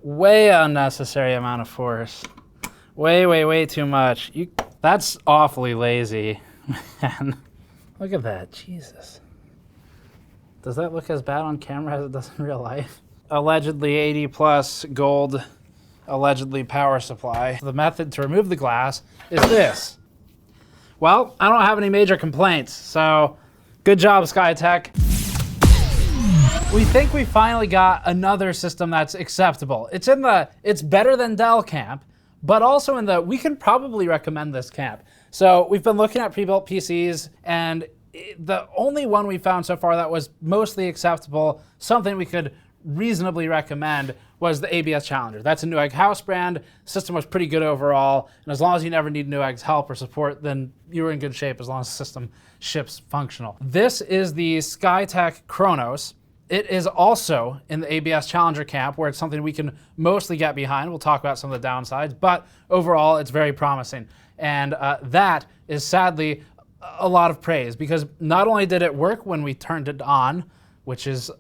Way unnecessary amount of force. Way too much. That's awfully lazy, man. Look at that, Jesus. Does that look as bad on camera as it does in real life? Allegedly 80 plus gold, allegedly power supply. The method to remove the glass is this. Well, I don't have any major complaints, so good job, Skytech. We think we finally got another system that's acceptable. It's better than Dell camp, but also in the, we can probably recommend this camp. So we've been looking at pre-built PCs, and the only one we found so far that was mostly acceptable, something we could reasonably recommend, was the ABS Challenger. That's a Newegg house brand. System was pretty good overall, and as long as you never need Newegg's help or support, then you're in good shape as long as the system ships functional. This is the Skytech Chronos. It is also in the ABS Challenger camp, where it's something we can mostly get behind. We'll talk about some of the downsides, but overall it's very promising. And that is sadly a lot of praise, because not only did it work when we turned it on, which is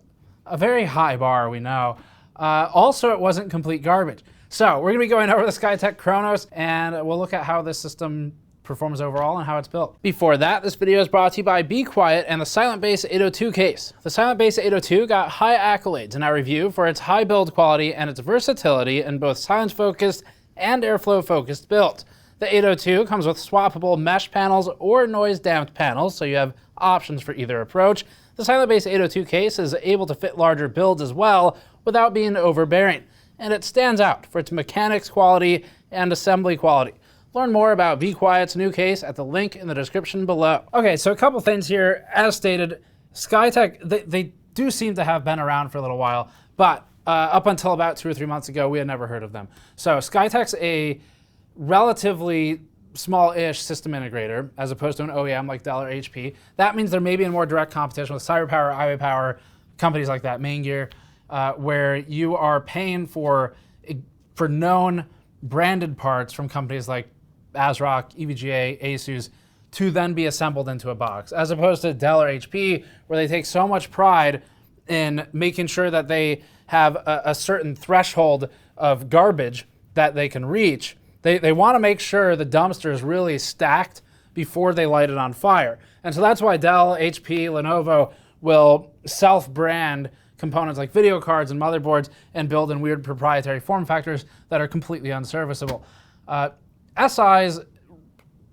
a very high bar, we know, also it wasn't complete garbage. So we're gonna be going over the Skytech Chronos, and we'll look at how this system performs overall and how it's built. Before that, this video is brought to you by Be Quiet and the Silent Base 802 case. The Silent Base 802 got high accolades in our review for its high build quality and its versatility in both silence-focused and airflow-focused builds. The 802 comes with swappable mesh panels or noise-damped panels, so you have options for either approach. The Silent Base 802 case is able to fit larger builds as well without being overbearing, and it stands out for its mechanics quality and assembly quality. Learn more about Be Quiet's new case at the link in the description below. Okay, so a couple things here. As stated, Skytech, they do seem to have been around for a little while, but up until about 2 or 3 months ago, we had never heard of them. So Skytech's a relatively small-ish system integrator, as opposed to an OEM like Dell or HP. That means they're maybe in more direct competition with CyberPower, iBUYPOWER, companies like that, Maingear, where you are paying for known branded parts from companies like ASRock, EVGA, ASUS, to then be assembled into a box, as opposed to Dell or HP, where they take so much pride in making sure that they have a certain threshold of garbage that they can reach. They want to make sure the dumpster is really stacked before they light it on fire. And so that's why Dell, HP, Lenovo will self-brand components like video cards and motherboards and build in weird proprietary form factors that are completely unserviceable. SIs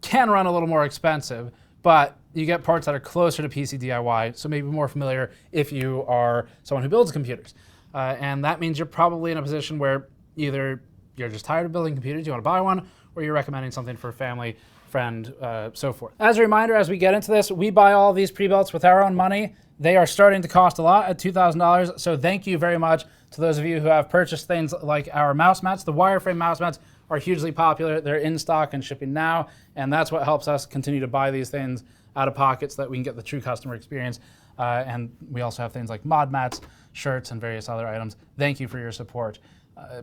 can run a little more expensive, but you get parts that are closer to PC DIY, so maybe more familiar if you are someone who builds computers. And that means you're probably in a position where either you're just tired of building computers, you want to buy one, or you're recommending something for a family, friend, so forth. As a reminder, as we get into this, we buy all these pre-builts with our own money. They are starting to cost a lot at $2,000, so thank you very much to those of you who have purchased things like our mouse mats. The wireframe mouse mats are hugely popular. They're in stock and shipping now, and that's what helps us continue to buy these things out of pocket so that we can get the true customer experience. And we also have things like mod mats, shirts, and various other items. Thank you for your support,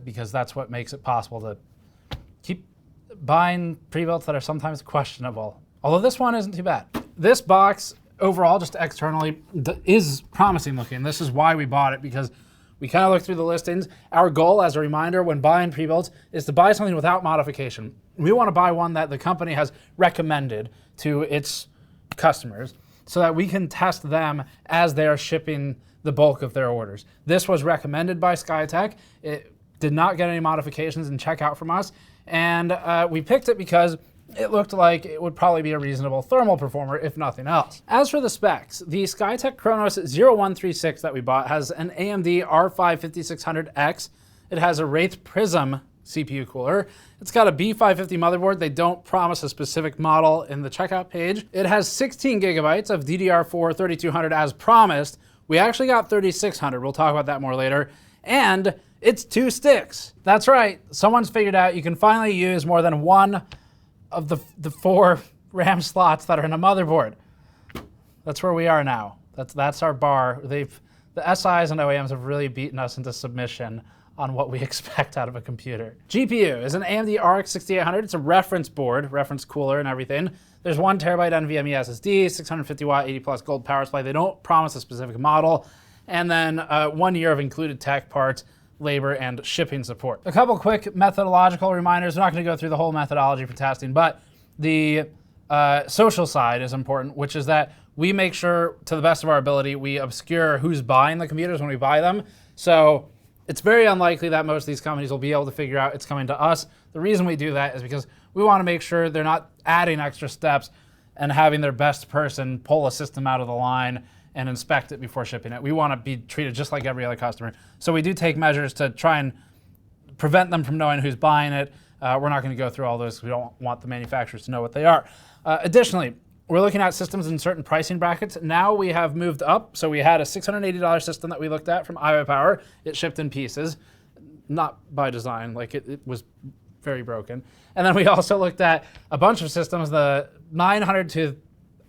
because that's what makes it possible to keep buying pre-builts that are sometimes questionable. Although this one isn't too bad. This box, overall, just externally, is promising looking. This is why we bought it, because we kind of looked through the listings. Our goal, as a reminder, when buying pre-builts, is to buy something without modification. We want to buy one that the company has recommended to its customers so that we can test them as they are shipping the bulk of their orders. This was recommended by Skytech. It did not get any modifications in checkout from us, and we picked it because it looked like it would probably be a reasonable thermal performer, if nothing else. As for the specs, the Skytech Chronos 0136 that we bought has an AMD R5 5600X. It has a Wraith Prism CPU cooler. It's got a B550 motherboard. They don't promise a specific model in the checkout page. It has 16 gigabytes of DDR4 3200 as promised. We actually got 3600. We'll talk about that more later. And it's 2 sticks. That's right. Someone's figured out you can finally use more than one of the 4 RAM slots that are in a motherboard. That's where we are now. That's our bar. The SIs and OEMs have really beaten us into submission on what we expect out of a computer. GPU is an AMD RX 6800. It's a reference board, reference cooler and everything. There's 1 terabyte NVMe SSD, 650 watt, 80 plus gold power supply. They don't promise a specific model. And then 1 year of included tech parts, labor, and shipping support. A couple quick methodological reminders. I'm not going to go through the whole methodology for testing, but the social side is important, which is that we make sure, to the best of our ability, we obscure who's buying the computers when we buy them. So it's very unlikely that most of these companies will be able to figure out it's coming to us. The reason we do that is because we want to make sure they're not adding extra steps and having their best person pull a system out of the line and inspect it before shipping it. We want to be treated just like every other customer. So we do take measures to try and prevent them from knowing who's buying it. We're not going to go through all those because we don't want the manufacturers to know what they are. Additionally, we're looking at systems in certain pricing brackets. Now we have moved up. So we had a $680 system that we looked at from iBUYPOWER. It shipped in pieces, not by design, like it was very broken. And then we also looked at a bunch of systems, the $900 to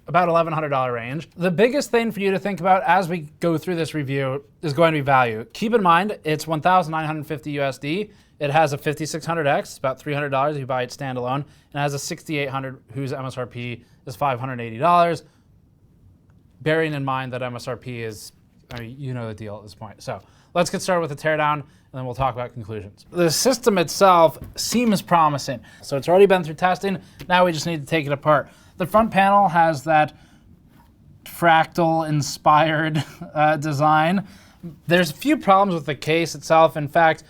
about $1,100 range. The biggest thing for you to think about as we go through this review is going to be value. Keep in mind, it's 1,950 USD. It has a 5600X, it's about $300 if you buy it standalone, and it has a 6800 whose MSRP is $580. Bearing in mind that MSRP is, I mean, you know the deal at this point. So let's get started with the teardown, and then we'll talk about conclusions. The system itself seems promising. So it's already been through testing. Now we just need to take it apart. The front panel has that fractal-inspired design. There's a few problems with the case itself. In fact,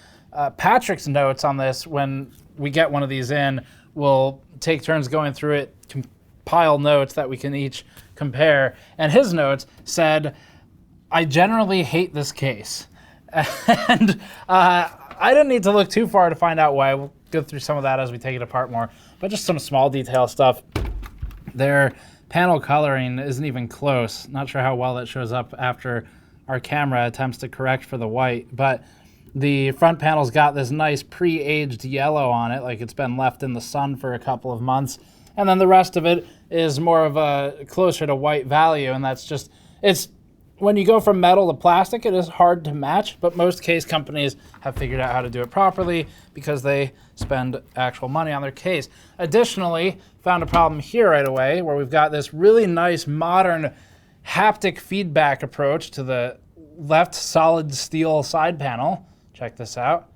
Patrick's notes on this, when we get one of these in, we'll take turns going through it, compile notes that we can each compare. And his notes said, I generally hate this case. And I didn't need to look too far to find out why. We'll go through some of that as we take it apart more. But just some small detail stuff. Their panel coloring isn't even close. Not sure how well that shows up after our camera attempts to correct for the white. But the front panel's got this nice pre-aged yellow on it, like it's been left in the sun for a couple of months. And then the rest of it is more of a closer to white value, and that's just, it's, when you go from metal to plastic, it is hard to match, but most case companies have figured out how to do it properly because they spend actual money on their case. Additionally, found a problem here right away where we've got this really nice modern haptic feedback approach to the left solid steel side panel. Check this out.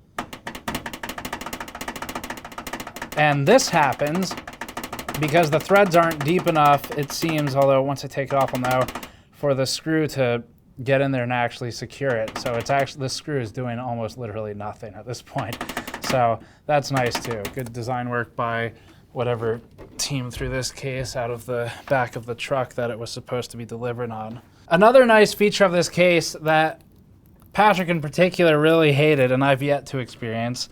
And this happens because the threads aren't deep enough, it seems, although once I take it off, I'll know, for the screw to get in there and actually secure it. So it's actually, the screw is doing almost literally nothing at this point. So that's nice too. Good design work by whatever team threw this case out of the back of the truck that it was supposed to be delivered on. Another nice feature of this case that Patrick in particular really hated, and I've yet to experience,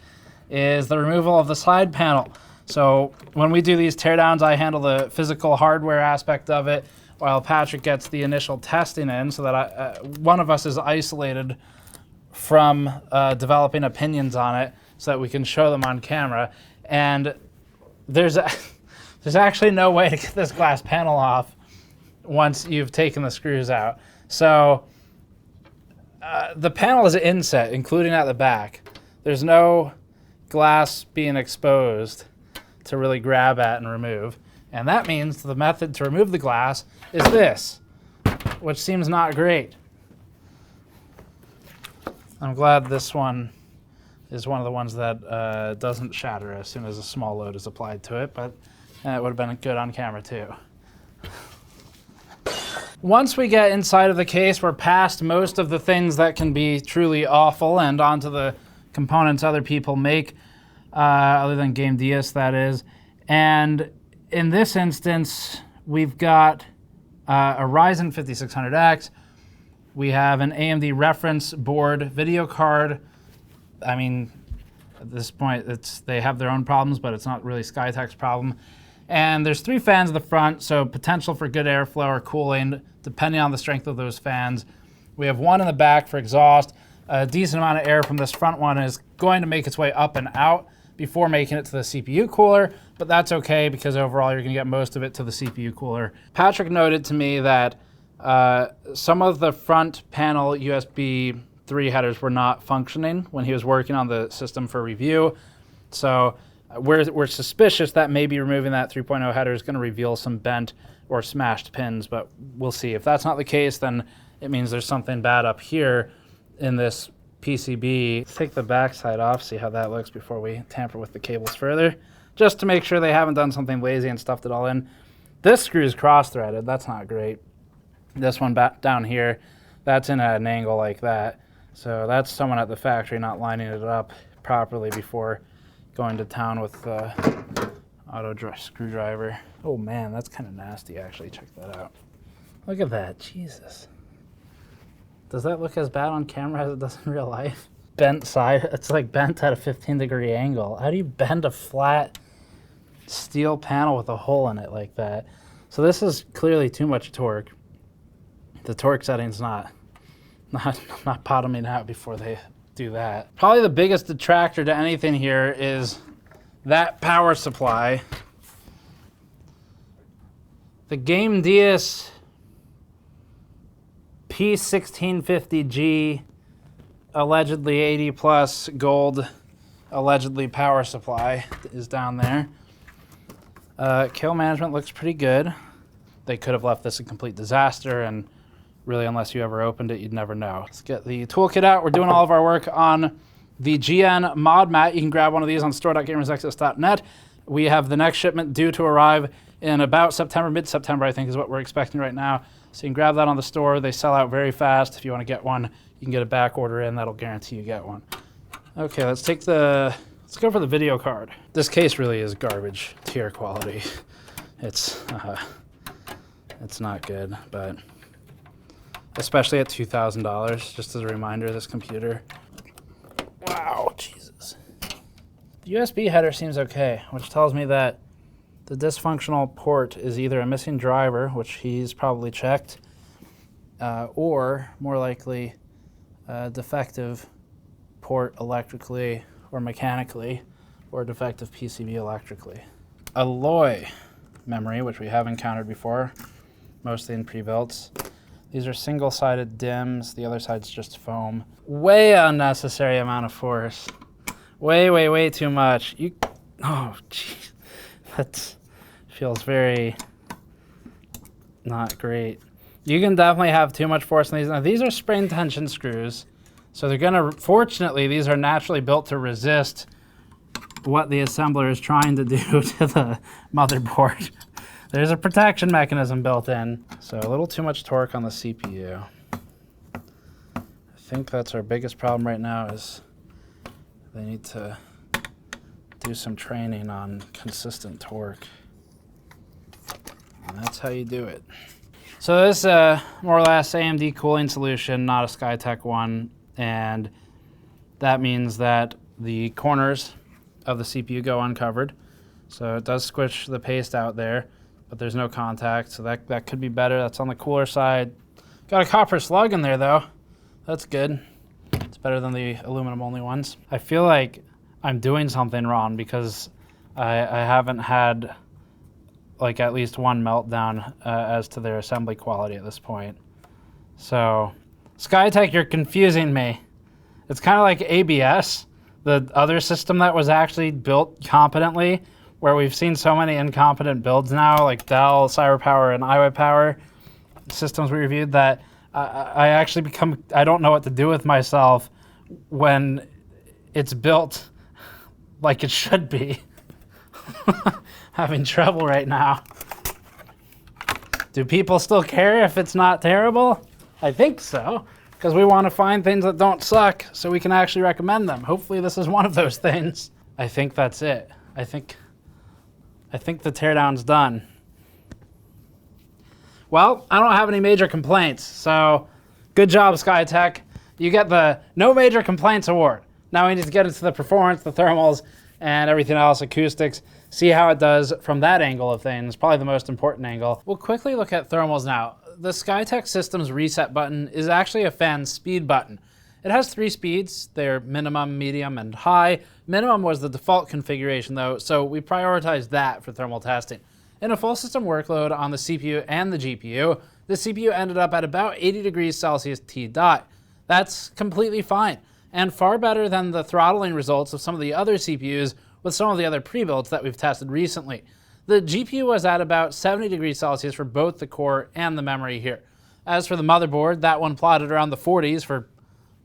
is the removal of the side panel. So when we do these teardowns, I handle the physical hardware aspect of it, while Patrick gets the initial testing in, so that one of us is isolated from developing opinions on it, so that we can show them on camera. And there's actually no way to get this glass panel off once you've taken the screws out. So the panel is inset, including at the back. There's no glass being exposed to really grab at and remove. And that means the method to remove the glass is this, which seems not great. I'm glad this one is one of the ones that doesn't shatter as soon as a small load is applied to it, but it would have been good on camera too. Once we get inside of the case, we're past most of the things that can be truly awful and onto the components other people make, other than Game Diaz, that is. And in this instance, we've got a Ryzen 5600X. We have an AMD reference board video card. I mean, at this point, they have their own problems, but it's not really Skytech's problem. And there's 3 fans at the front, so potential for good airflow or cooling, depending on the strength of those fans. We have 1 in the back for exhaust. A decent amount of air from this front one is going to make its way up and out before making it to the CPU cooler, but that's okay because overall you're going to get most of it to the CPU cooler. Patrick noted to me that some of the front panel USB 3 headers were not functioning when he was working on the system for review. So we're suspicious that maybe removing that 3.0 header is going to reveal some bent or smashed pins, but we'll see. If that's not the case, then it means there's something bad up here in this PCB. Let's take the backside off, see how that looks before we tamper with the cables further, just to make sure they haven't done something lazy and stuffed it all in. This screw is cross-threaded. That's not great. This one back down here, that's in at an angle like that. So that's someone at the factory not lining it up properly before going to town with the auto screwdriver. Oh man, that's kind of nasty actually. Check that out. Look at that, Jesus. Does that look as bad on camera as it does in real life? Bent side, it's like bent at a 15-degree angle. How do you bend a flat steel panel with a hole in it like that? So this is clearly too much torque. The torque setting's not bottoming out before they do that. Probably the biggest detractor to anything here is that power supply. The Game Dias P1650G, allegedly 80 plus gold, allegedly power supply is down there. Kill management looks pretty good. They could have left this a complete disaster, and really, unless you ever opened it, you'd never know. Let's get the toolkit out. We're doing all of our work on the GN mod mat. You can grab one of these on store.gamersnexus.net. We have the next shipment due to arrive in about September, mid-September, I think is what we're expecting right now. So you can grab that on the store. They sell out very fast. If you want to get one, you can get a back order in. That'll guarantee you get one. Okay, let's go for the video card. This case really is garbage tier quality. It's not good, but especially at $2,000, just as a reminder, this computer. Wow, Jesus. The USB header seems okay, which tells me that the dysfunctional port is either a missing driver, which he's probably checked, or more likely a defective port electrically or mechanically, or defective PCB electrically. Alloy memory, which we have encountered before, mostly in pre-builts. These are single-sided DIMMs. The other side's just foam. Way unnecessary amount of force. Way too much. Oh, geez. That feels very not great. You can definitely have too much force in these. Now, these are spring tension screws. So they're gonna, fortunately, these are naturally built to resist what the assembler is trying to do to the motherboard. There's a protection mechanism built in. So a little too much torque on the CPU. I think that's our biggest problem right now is they need to do some training on consistent torque. And that's how you do it. So this is more or less AMD cooling solution, not a Skytech one. And that means that the corners of the CPU go uncovered. So it does squish the paste out there, but there's no contact, so that could be better. That's on the cooler side. Got a copper slug in there though. That's good. It's better than the aluminum only ones. I feel like I'm doing something wrong because I haven't had like at least one meltdown as to their assembly quality at this point. So Skytech, you're confusing me. It's kind of like ABS, the other system that was actually built competently, where we've seen so many incompetent builds now, like Dell, CyberPower, and iBUYPOWER systems we reviewed, that I actually I don't know what to do with myself when it's built like it should be. Having trouble right now. Do people still care if it's not terrible? I think so, because we want to find things that don't suck so we can actually recommend them. Hopefully this is one of those things. I think that's it. I think the teardown's done. Well, I don't have any major complaints, so good job, Skytech. You get the No Major Complaints Award. Now we need to get into the performance, the thermals, and everything else, acoustics, see how it does from that angle of things, probably the most important angle. We'll quickly look at thermals now. The Skytech Systems reset button is actually a fan speed button. It has 3 speeds. They're minimum, medium, and high. Minimum was the default configuration though, so we prioritized that for thermal testing. In a full system workload on the CPU and the GPU, the CPU ended up at about 80 degrees Celsius T dot. That's completely fine, and far better than the throttling results of some of the other CPUs with some of the other pre-builds that we've tested recently. The GPU was at about 70 degrees Celsius for both the core and the memory here. As for the motherboard, that one plotted around the 40s for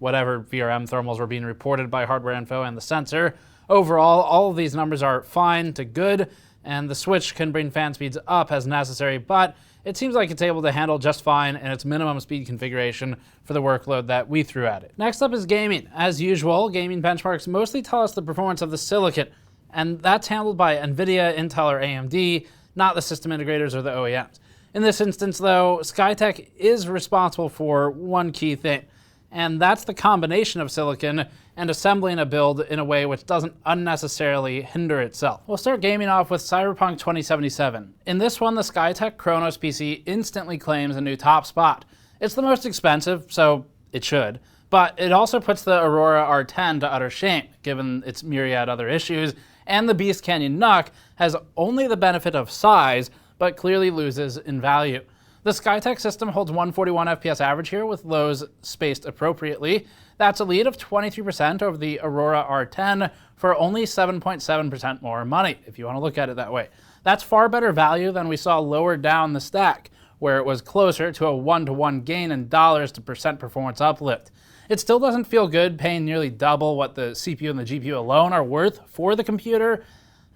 whatever VRM thermals were being reported by Hardware Info and the sensor. Overall, all of these numbers are fine to good, and the switch can bring fan speeds up as necessary, but it seems like it's able to handle just fine in its minimum speed configuration for the workload that we threw at it. Next up is gaming. As usual, gaming benchmarks mostly tell us the performance of the silicon, and that's handled by NVIDIA, Intel, or AMD, not the system integrators or the OEMs. In this instance, though, Skytech is responsible for one key thing, and that's the combination of silicon and assembling a build in a way which doesn't unnecessarily hinder itself. We'll start gaming off with Cyberpunk 2077. In this one, the Skytech Chronos PC instantly claims a new top spot. It's the most expensive, so it should, but it also puts the Aurora R10 to utter shame, given its myriad other issues, and the Beast Canyon NUC has only the benefit of size, but clearly loses in value. The Skytech system holds 141 FPS average here with lows spaced appropriately. That's a lead of 23% over the Aurora R10 for only 7.7% more money, if you want to look at it that way. That's far better value than we saw lower down the stack, where it was closer to a 1-to-1 gain in dollars to percent performance uplift. It still doesn't feel good paying nearly double what the CPU and the GPU alone are worth for the computer,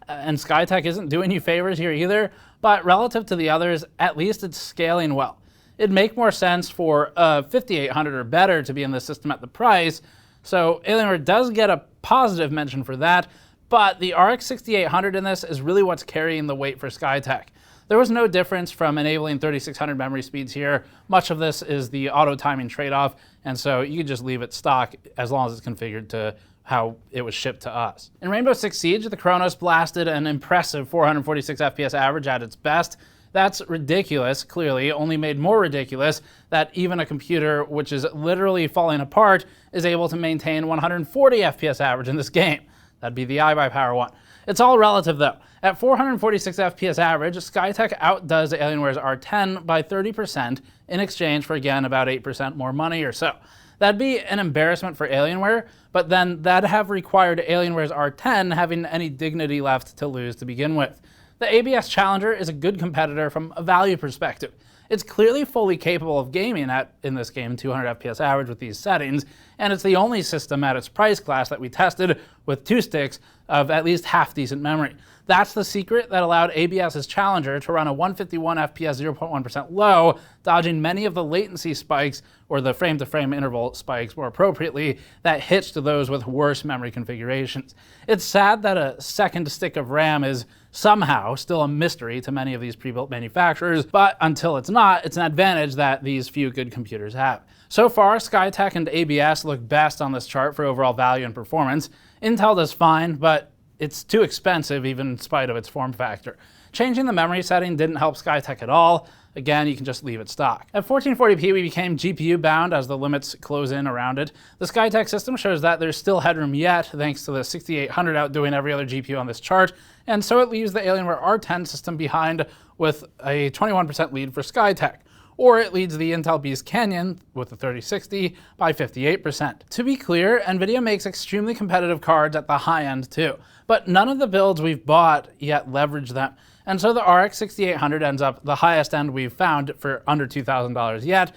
and Skytech isn't doing you favors here either, but relative to the others, at least it's scaling well. It'd make more sense for a 5800 or better to be in the system at the price, so Alienware does get a positive mention for that, but the RX 6800 in this is really what's carrying the weight for Skytech. There was no difference from enabling 3600 memory speeds here. Much of this is the auto timing trade-off, and so you can just leave it stock as long as it's configured to how it was shipped to us. In Rainbow Six Siege, the Chronos blasted an impressive 446 FPS average at its best. That's ridiculous, clearly, only made more ridiculous that even a computer which is literally falling apart is able to maintain 140 FPS average in this game. That'd be the iBUYPOWER one. It's all relative though. At 446 FPS average, Skytech outdoes Alienware's R10 by 30% in exchange for, again, about 8% more money or so. That'd be an embarrassment for Alienware, but then that'd have required Alienware's R10 having any dignity left to lose to begin with. The ABS Challenger is a good competitor from a value perspective. It's clearly fully capable of gaming at, in this game, 200 FPS average with these settings, and it's the only system at its price class that we tested with 2 sticks of at least half-decent memory. That's the secret that allowed ABS's Challenger to run a 151 FPS 0.1% low, dodging many of the latency spikes, or the frame-to-frame interval spikes more appropriately, that hitched those with worse memory configurations. It's sad that a second stick of RAM is somehow still a mystery to many of these pre-built manufacturers, but until it's not, it's an advantage that these few good computers have. So far, Skytech and ABS look best on this chart for overall value and performance. Intel does fine, but it's too expensive even in spite of its form factor. Changing the memory setting didn't help Skytech at all. Again, you can just leave it stock. At 1440p, we became GPU bound as the limits close in around it. The Skytech system shows that there's still headroom yet, thanks to the 6800 outdoing every other GPU on this chart, and so it leaves the Alienware R10 system behind with a 21% lead for Skytech. Or it leads the Intel Beast Canyon with the 3060 by 58%. To be clear, NVIDIA makes extremely competitive cards at the high end too, but none of the builds we've bought yet leverage them. And so the RX 6800 ends up the highest end we've found for under $2,000 yet.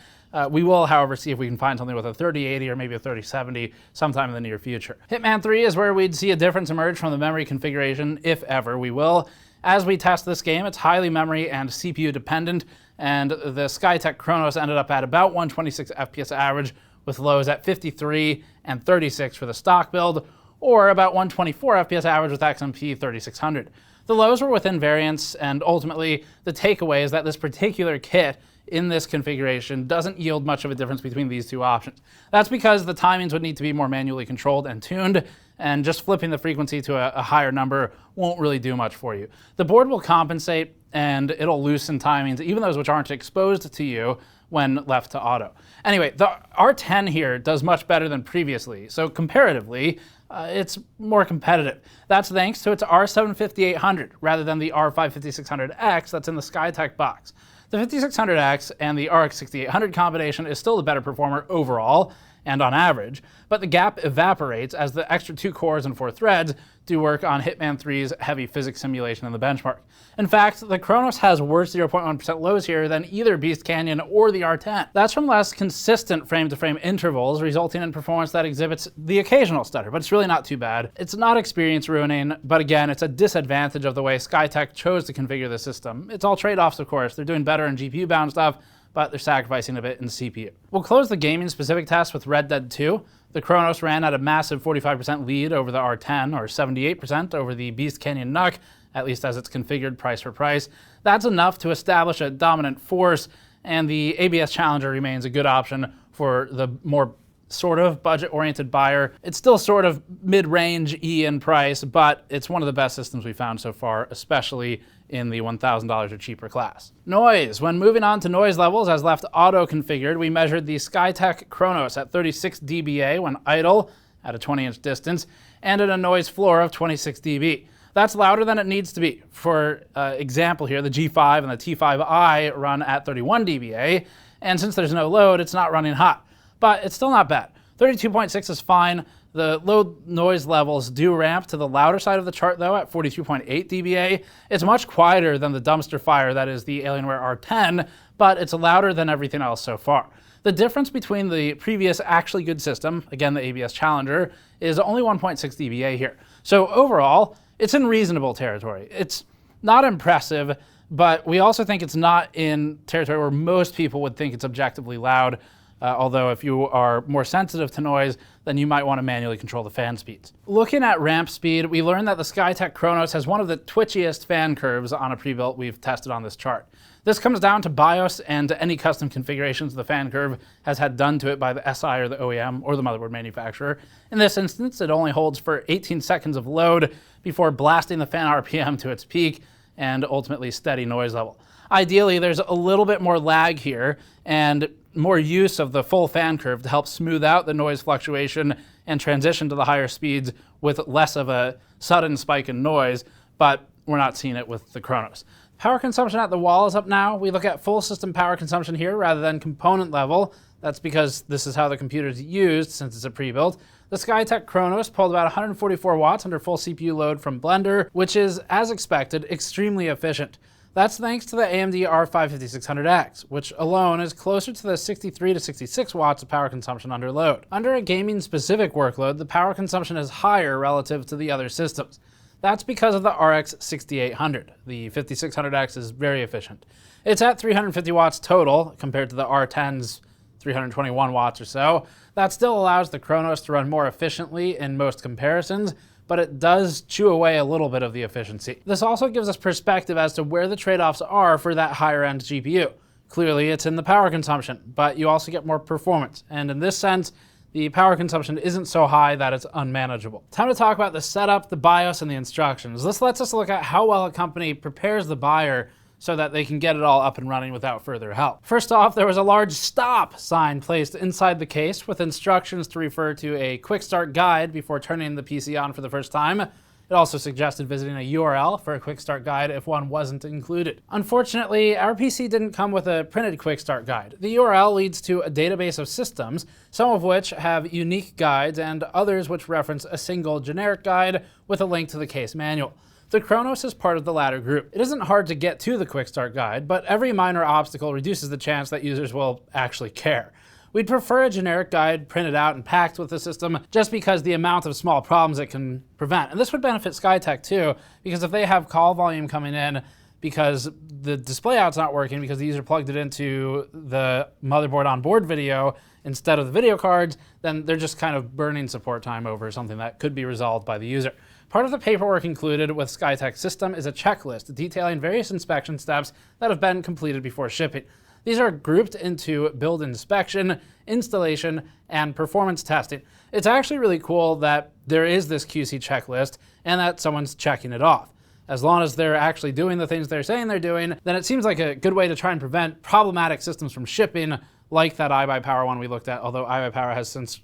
We will, however, see if we can find something with a 3080 or maybe a 3070 sometime in the near future. Hitman 3 is where we'd see a difference emerge from the memory configuration, if ever we will. As we test this game, it's highly memory and CPU dependent, and the Skytech Chronos ended up at about 126 FPS average with lows at 53 and 36 for the stock build, or about 124 FPS average with XMP 3600. The lows were within variance, and ultimately the takeaway is that this particular kit in this configuration doesn't yield much of a difference between these two options. That's because the timings would need to be more manually controlled and tuned, and just flipping the frequency to a higher number won't really do much for you. The board will compensate, and it'll loosen timings, even those which aren't exposed to you when left to auto. Anyway, the R10 here does much better than previously, so comparatively, it's more competitive. That's thanks to its R7 rather than the R5 that's in the Skytech box. The 5600X and the RX 6800 combination is still the better performer overall, and on average, but the gap evaporates as the extra 2 cores and 4 threads do work on Hitman 3's heavy physics simulation in the benchmark. In fact, the Chronos has worse 0.1% lows here than either Beast Canyon or the R10. That's from less consistent frame-to-frame intervals, resulting in performance that exhibits the occasional stutter, but it's really not too bad. It's not experience ruining, but again, it's a disadvantage of the way Skytech chose to configure the system. It's all trade-offs, of course. They're doing better in GPU-bound stuff, but they're sacrificing a bit in CPU. We'll close the gaming-specific test with Red Dead 2. The Chronos ran at a massive 45% lead over the R10, or 78% over the Beast Canyon NUC, at least as it's configured price for price. That's enough to establish a dominant force, and the ABS Challenger remains a good option for the more sort of budget-oriented buyer. It's still sort of mid-range E in price, but it's one of the best systems we've found so far, especially in the $1,000 or cheaper class. Noise. When moving on to noise levels as left auto-configured, we measured the Skytech Chronos at 36 dBA when idle at a 20-inch distance, and at a noise floor of 26 dB. That's louder than it needs to be. For example here, the G5 and the T5i run at 31 dBA, and since there's no load, it's not running hot. But it's still not bad. 32.6 is fine. The low noise levels do ramp to the louder side of the chart though at 42.8 dBA. It's much quieter than the dumpster fire that is the Alienware R10, but it's louder than everything else so far. The difference between the previous actually good system, again the ABS Challenger, is only 1.6 dBA here. So overall, it's in reasonable territory. It's not impressive, but we also think it's not in territory where most people would think it's objectively loud. Although if you are more sensitive to noise, then you might want to manually control the fan speeds. Looking at ramp speed, we learned that the Skytech Chronos has one of the twitchiest fan curves on a pre-built we've tested on this chart. This comes down to BIOS and any custom configurations the fan curve has had done to it by the SI or the OEM or the motherboard manufacturer. In this instance, it only holds for 18 seconds of load before blasting the fan RPM to its peak and ultimately steady noise level. Ideally, there's a little bit more lag here and more use of the full fan curve to help smooth out the noise fluctuation and transition to the higher speeds with less of a sudden spike in noise, but we're not seeing it with the Chronos. Power consumption at the wall is up now. We look at full system power consumption here rather than component level. That's because this is how the computer is used since it's a pre-built. The Skytech Chronos pulled about 144 watts under full CPU load from Blender, which is, as expected, extremely efficient. That's thanks to the AMD R5 5600X, which alone is closer to the 63 to 66 watts of power consumption under load. Under a gaming-specific workload, the power consumption is higher relative to the other systems. That's because of the RX 6800. The 5600X is very efficient. It's at 350 watts total compared to the R10's 321 watts or so. That still allows the Chronos to run more efficiently in most comparisons, but it does chew away a little bit of the efficiency. This also gives us perspective as to where the trade-offs are for that higher-end GPU. Clearly, it's in the power consumption, but you also get more performance. And in this sense, the power consumption isn't so high that it's unmanageable. Time to talk about the setup, the BIOS, and the instructions. This lets us look at how well a company prepares the buyer so that they can get it all up and running without further help. First off, there was a large stop sign placed inside the case with instructions to refer to a quick start guide before turning the PC on for the first time. It also suggested visiting a URL for a quick start guide if one wasn't included. Unfortunately, our PC didn't come with a printed quick start guide. The URL leads to a database of systems, some of which have unique guides and others which reference a single generic guide with a link to the case manual. The Chronos is part of the latter group. It isn't hard to get to the quick start guide, but every minor obstacle reduces the chance that users will actually care. We'd prefer a generic guide printed out and packed with the system just because the amount of small problems it can prevent. And this would benefit Skytech too, because if they have call volume coming in because the display out's not working because the user plugged it into the motherboard on board video instead of the video cards, then they're just kind of burning support time over something that could be resolved by the user. Part of the paperwork included with Skytech's system is a checklist detailing various inspection steps that have been completed before shipping. These are grouped into build inspection, installation, and performance testing. It's actually really cool that there is this QC checklist and that someone's checking it off. As long as they're actually doing the things they're saying they're doing, then it seems like a good way to try and prevent problematic systems from shipping, like that iBUYPOWER one we looked at, although iBUYPOWER has since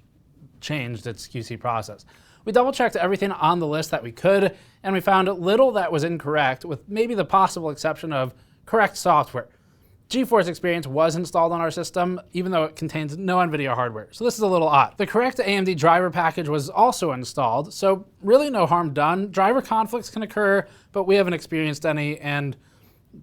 changed its QC process. We double-checked everything on the list that we could, and we found little that was incorrect, with maybe the possible exception of correct software. GeForce Experience was installed on our system, even though it contains no NVIDIA hardware. So this is a little odd. The correct AMD driver package was also installed, so really no harm done. Driver conflicts can occur, but we haven't experienced any, and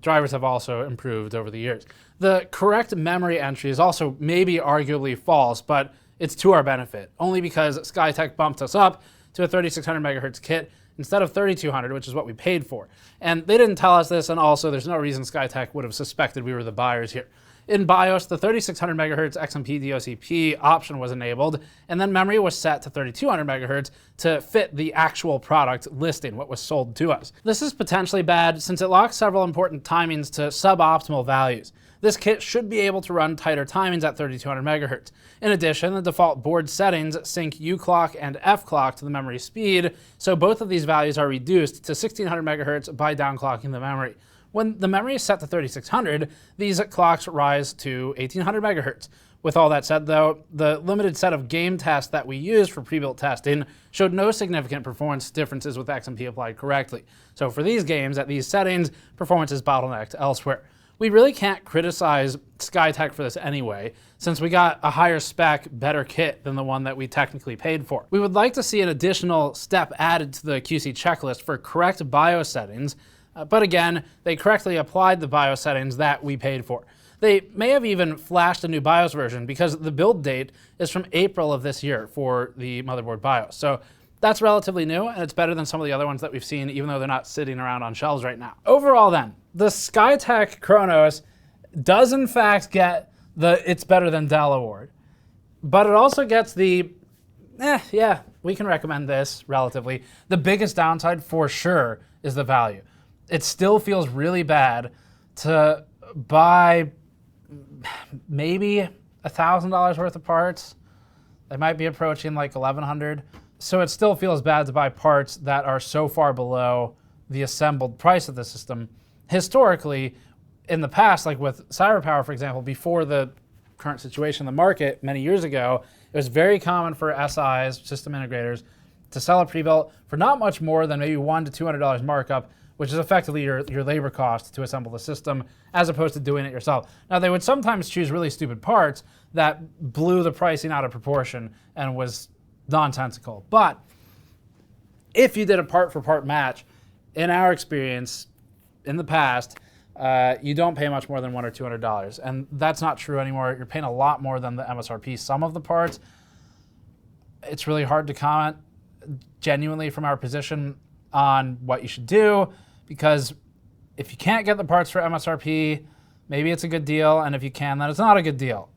drivers have also improved over the years. The correct memory entry is also maybe arguably false, but it's to our benefit, only because Skytech bumped us up to a 3600 megahertz kit instead of 3200, which is what we paid for. And they didn't tell us this, and also there's no reason Skytech would have suspected we were the buyers here. In BIOS, the 3600 megahertz XMP DOCP option was enabled, and then memory was set to 3200 megahertz to fit the actual product listing, what was sold to us. This is potentially bad since it locks several important timings to suboptimal values. This kit should be able to run tighter timings at 3200 megahertz. In addition, the default board settings sync U clock and F clock to the memory speed, so both of these values are reduced to 1600 megahertz by downclocking the memory. When the memory is set to 3600, these clocks rise to 1800 megahertz. With all that said though, the limited set of game tests that we used for pre-built testing showed no significant performance differences with XMP applied correctly. So for these games at these settings, performance is bottlenecked elsewhere. We really can't criticize Skytech for this anyway, since we got a higher spec, better kit than the one that we technically paid for. We would like to see an additional step added to the QC checklist for correct BIOS settings, but again, they correctly applied the BIOS settings that we paid for. They may have even flashed a new BIOS version because the build date is from April of this year for the motherboard BIOS. So that's relatively new, and it's better than some of the other ones that we've seen, even though they're not sitting around on shelves right now. Overall then, the Skytech Chronos does in fact get the It's Better Than Dell award, but it also gets the, yeah, we can recommend this relatively. The biggest downside for sure is the value. It still feels really bad to buy maybe $1,000 worth of parts. They might be approaching like $1,100. So it still feels bad to buy parts that are so far below the assembled price of the system. Historically, in the past, like with CyberPower, for example, before the current situation in the market many years ago, it was very common for SIs, system integrators, to sell a pre-built for not much more than maybe $100 to $200 markup, which is effectively your labor cost to assemble the system, as opposed to doing it yourself. Now, they would sometimes choose really stupid parts that blew the pricing out of proportion and was nonsensical. But if you did a part-for-part match, in our experience, in the past, you don't pay much more than $100 or $200. And that's not true anymore. You're paying a lot more than the MSRP. Some of the parts, it's really hard to comment genuinely from our position on what you should do, because if you can't get the parts for MSRP, maybe it's a good deal, and if you can, then it's not a good deal.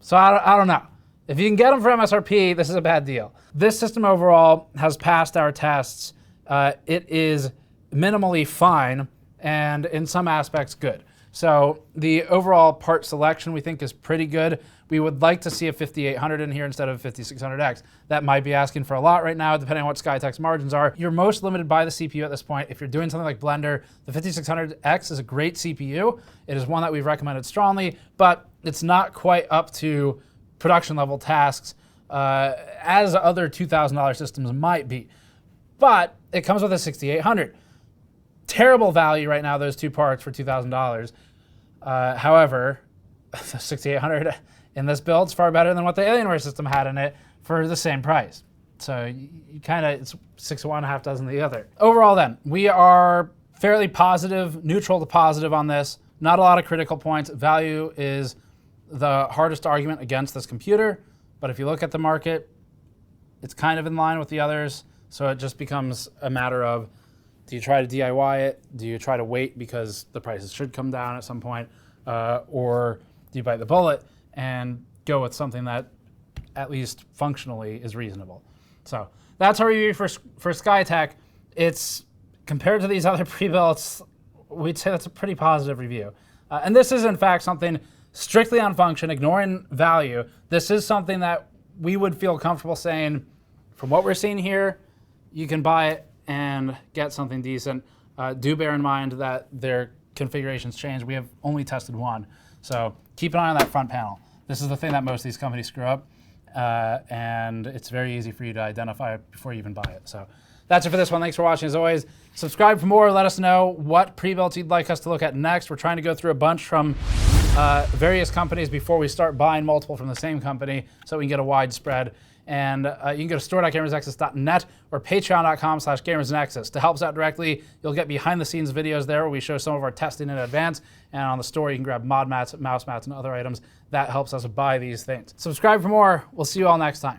So I don't know. If you can get them for MSRP, this is a bad deal. This system overall has passed our tests. It is minimally fine, and in some aspects good. So the overall part selection we think is pretty good. We would like to see a 5800 in here instead of a 5600X. That might be asking for a lot right now, depending on what Skytech's margins are. You're most limited by the CPU at this point. If you're doing something like Blender, the 5600X is a great CPU. It is one that we've recommended strongly, but it's not quite up to production level tasks as other $2,000 systems might be. But it comes with a 6800. Terrible value right now, those two parts for $2,000. However, the 6800 in this build is far better than what the Alienware system had in it for the same price. So you kind of, it's 6 of one, half dozen of the other. Overall then, we are fairly positive, neutral to positive on this. Not a lot of critical points. Value is the hardest argument against this computer, but if you look at the market, it's kind of in line with the others. So it just becomes a matter of, do you try to DIY it? Do you try to wait because the prices should come down at some point? Or do you bite the bullet and go with something that at least functionally is reasonable? So that's our review for Skytech. It's, compared to these other pre-builts, we'd say that's a pretty positive review. And this is in fact something strictly on function, ignoring value. This is something that we would feel comfortable saying, from what we're seeing here, you can buy it and get something decent. Do bear in mind that their configurations change. We have only tested one. So keep an eye on that front panel. This is the thing that most of these companies screw up. And it's very easy for you to identify it before you even buy it. So that's it for this one. Thanks for watching as always. Subscribe for more. Let us know what pre-builts you'd like us to look at next. We're trying to go through a bunch from various companies before we start buying multiple from the same company so we can get a wide spread. And you can go to store.gamersnexus.net or patreon.com/gamersnexus. To help us out directly, you'll get behind the scenes videos there where we show some of our testing in advance. And on the store, you can grab mod mats, mouse mats, and other items. That helps us buy these things. Subscribe for more. We'll see you all next time.